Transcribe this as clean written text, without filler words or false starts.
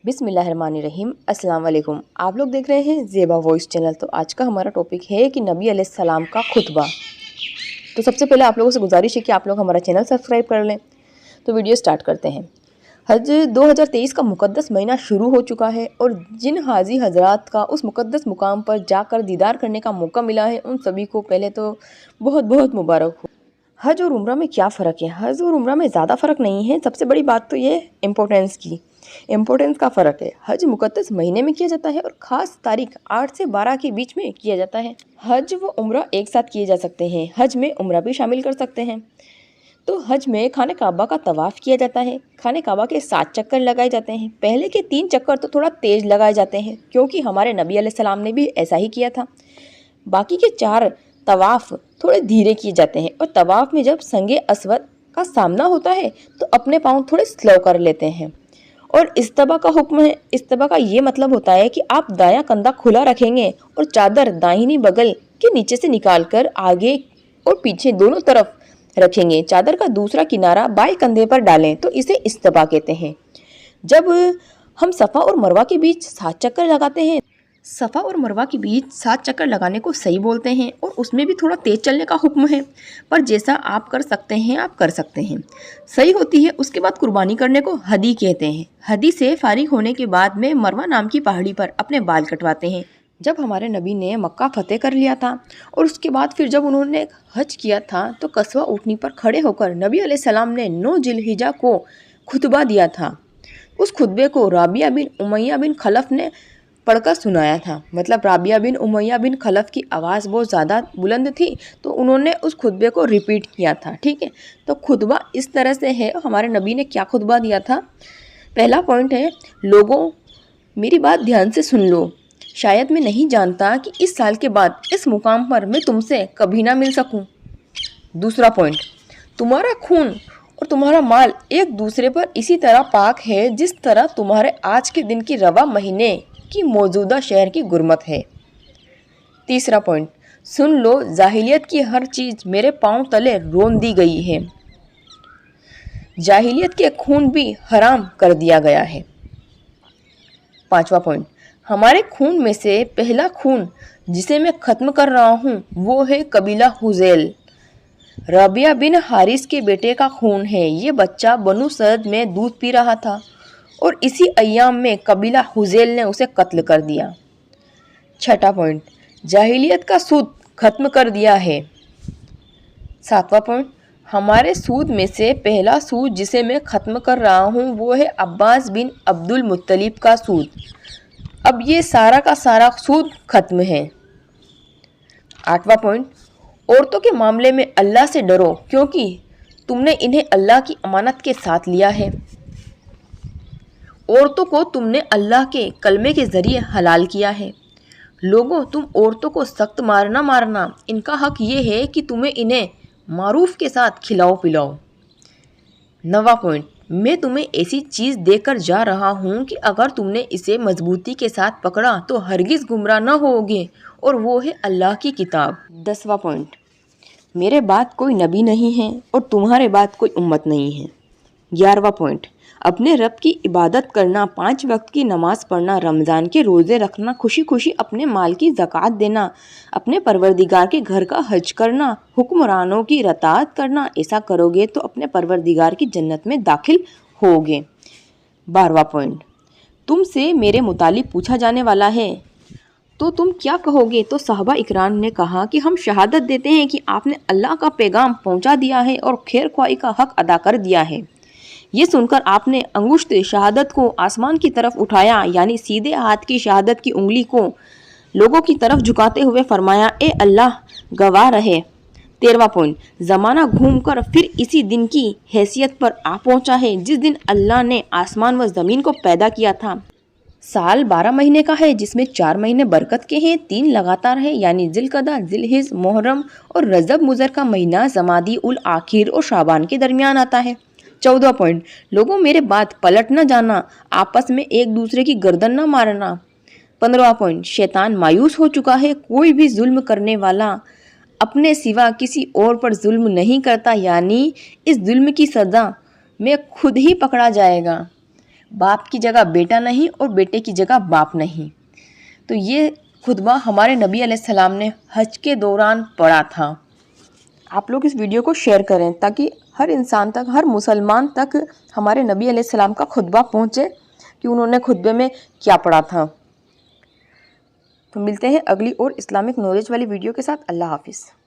بسم اللہ الرحمن الرحیم۔ السلام علیکم، آپ لوگ دیکھ رہے ہیں زیبا وائس چینل۔ تو آج کا ہمارا ٹاپک ہے کہ نبی علیہ السلام کا خطبہ۔ تو سب سے پہلے آپ لوگوں سے گزارش ہے کہ آپ لوگ ہمارا چینل سبسکرائب کر لیں۔ تو ویڈیو سٹارٹ کرتے ہیں۔ حج 2023 کا مقدس مہینہ شروع ہو چکا ہے اور جن حاجی حضرات کا اس مقدس مقام پر جا کر دیدار کرنے کا موقع ملا ہے ان سبھی کو پہلے تو بہت بہت مبارک ہو۔ حج اور عمرہ میں کیا فرق ہے؟ حج اور عمرہ میں زیادہ فرق نہیں ہے، سب سے بڑی بات تو یہ امپورٹنس کا فرق ہے۔ حج مقدس مہینے میں کیا جاتا ہے اور خاص تاریخ 8 سے 12 کے بیچ میں کیا جاتا ہے۔ حج و عمرہ ایک ساتھ کیے جا سکتے ہیں، حج میں عمرہ بھی شامل کر سکتے ہیں۔ تو حج میں خانہ کعبہ کا طواف کیا جاتا ہے، خانہ کعبہ کے 7 چکر لگائے جاتے ہیں۔ پہلے کے 3 چکر تو تھوڑا تیز لگائے جاتے ہیں کیونکہ ہمارے نبی علیہ السلام نے بھی ایسا ہی کیا تھا۔ باقی کے 4 طواف تھوڑے دھیرے کیے جاتے ہیں، اور طواف میں جب سنگ اسود کا سامنا ہوتا ہے تو اپنے پاؤں تھوڑے سلو کر لیتے ہیں۔ اور استبا کا حکم ہے۔ استبا کا یہ مطلب ہوتا ہے کہ آپ دایاں کندھا کھلا رکھیں گے اور چادر داہنی بغل کے نیچے سے نکال کر آگے اور پیچھے دونوں طرف رکھیں گے۔ چادر کا دوسرا کنارہ بائیں کندھے پر ڈالیں تو اسے استبا کہتے ہیں۔ جب ہم صفا اور مروہ کے بیچ 7 چکر لگاتے ہیں، صفا اور مروہ کے بیچ 7 چکر لگانے کو صحیح بولتے ہیں، اور اس میں بھی تھوڑا تیز چلنے کا حکم ہے، پر جیسا آپ کر سکتے ہیں آپ کر سکتے ہیں، صحیح ہوتی ہے۔ اس کے بعد قربانی کرنے کو ہدی کہتے ہیں۔ ہدی سے فارغ ہونے کے بعد میں مروہ نام کی پہاڑی پر اپنے بال کٹواتے ہیں۔ جب ہمارے نبی نے مکہ فتح کر لیا تھا اور اس کے بعد پھر جب انہوں نے حج کیا تھا تو قصوہ اونٹنی پر کھڑے ہو کر نبی علیہ السلام نے 9 ذی الحجہ کو خطبہ دیا تھا۔ اس خطبے کو رابعہ بن امیہ بن خلف نے پڑھ کر سنایا تھا۔ مطلب رابعہ بن امیہ بن خلف کی آواز بہت زیادہ بلند تھی تو انہوں نے اس خطبے کو ریپیٹ کیا تھا، ٹھیک ہے۔ تو خطبہ اس طرح سے ہے، ہمارے نبی نے کیا خطبہ دیا تھا۔ پہلا پوائنٹ ہے، لوگوں میری بات دھیان سے سن لو، شاید میں نہیں جانتا کہ اس سال کے بعد اس مقام پر میں تم سے کبھی نہ مل سکوں۔ دوسرا پوائنٹ، تمہارا خون اور تمہارا مال ایک دوسرے پر اسی طرح پاک ہے جس طرح تمہارے آج کے دن کی رواں مہینے کی موجودہ شہر کی گرمت ہے۔ تیسرا پوائنٹ، سن لو، جاہلیت کی ہر چیز میرے پاؤں تلے رون دی گئی ہے، جاہلیت کے خون بھی حرام کر دیا گیا ہے۔ پانچواں پوائنٹ، ہمارے خون میں سے پہلا خون جسے میں ختم کر رہا ہوں وہ ہے قبیلہ حذیل، ربیعہ بن حارث کے بیٹے کا خون ہے۔ یہ بچہ بنو سعد میں دودھ پی رہا تھا اور اسی ایام میں قبیلہ حذیل نے اسے قتل کر دیا۔ چھٹا پوائنٹ، جاہلیت کا سود ختم کر دیا ہے۔ ساتواں پوائنٹ، ہمارے سود میں سے پہلا سود جسے میں ختم کر رہا ہوں وہ ہے عباس بن عبد المطلب کا سود، اب یہ سارا کا سارا سود ختم ہے۔ آٹھواں پوائنٹ، عورتوں کے معاملے میں اللہ سے ڈرو کیونکہ تم نے انہیں اللہ کی امانت کے ساتھ لیا ہے۔ عورتوں کو تم نے اللہ کے کلمے کے ذریعے حلال کیا ہے۔ لوگوں، تم عورتوں کو سخت مارنا، ان کا حق یہ ہے کہ تمہیں انہیں معروف کے ساتھ کھلاؤ پلاؤ۔ نواں پوائنٹ، میں تمہیں ایسی چیز دے کر جا رہا ہوں کہ اگر تم نے اسے مضبوطی کے ساتھ پکڑا تو ہرگز گمراہ نہ ہوگے، اور وہ ہے اللہ کی کتاب۔ 10واں پوائنٹ، میرے بعد کوئی نبی نہیں ہے اور تمہارے بعد کوئی امت نہیں ہے۔ 11واں پوائنٹ، اپنے رب کی عبادت کرنا، 5 وقت کی نماز پڑھنا، رمضان کے روزے رکھنا، خوشی خوشی اپنے مال کی زکوٰۃ دینا، اپنے پروردگار کے گھر کا حج کرنا، حکمرانوں کی اطاعت کرنا، ایسا کرو گے تو اپنے پروردگار کی جنت میں داخل ہوگے۔ 12واں پوائنٹ، تم سے میرے متعلق پوچھا جانے والا ہے تو تم کیا کہو گے؟ تو صحابہ اکرام نے کہا کہ ہم شہادت دیتے ہیں کہ آپ نے اللہ کا پیغام پہنچا دیا ہے اور خیر خواہی کا حق ادا کر دیا ہے۔ یہ سن کر آپ نے انگشت شہادت کو آسمان کی طرف اٹھایا، یعنی سیدھے ہاتھ کی شہادت کی انگلی کو لوگوں کی طرف جھکاتے ہوئے فرمایا، اے اللہ گواہ رہے۔ 13واں پوائنٹ، زمانہ گھوم کر پھر اسی دن کی حیثیت پر آ پہنچا ہے جس دن اللہ نے آسمان و زمین کو پیدا کیا تھا۔ سال 12 مہینے کا ہے جس میں 4 مہینے برکت کے ہیں، 3 لگاتار ہیں یعنی ذی القعدہ، ذی الحجہ، محرم اور رجب مضر کا مہینہ جمادی الاخر اور شعبان کے درمیان آتا ہے۔ 14واں پوائنٹ، لوگوں میرے بات پلٹ نہ جانا، آپس میں ایک دوسرے کی گردن نہ مارنا۔ 15واں پوائنٹ، شیطان مایوس ہو چکا ہے، کوئی بھی ظلم کرنے والا اپنے سوا کسی اور پر ظلم نہیں کرتا، یعنی اس ظلم کی سزا میں خود ہی پکڑا جائے گا۔ باپ کی جگہ بیٹا نہیں اور بیٹے کی جگہ باپ نہیں۔ تو یہ خطبہ ہمارے نبی علیہ السلام نے حج کے دوران پڑھا تھا۔ آپ لوگ اس ویڈیو کو شیئر کریں تاکہ ہر انسان تک، ہر مسلمان تک ہمارے نبی علیہ السلام کا خطبہ پہنچے کہ انہوں نے خطبے میں کیا پڑھا تھا۔ تو ملتے ہیں اگلی اور اسلامک نالج والی ویڈیو کے ساتھ۔ اللہ حافظ۔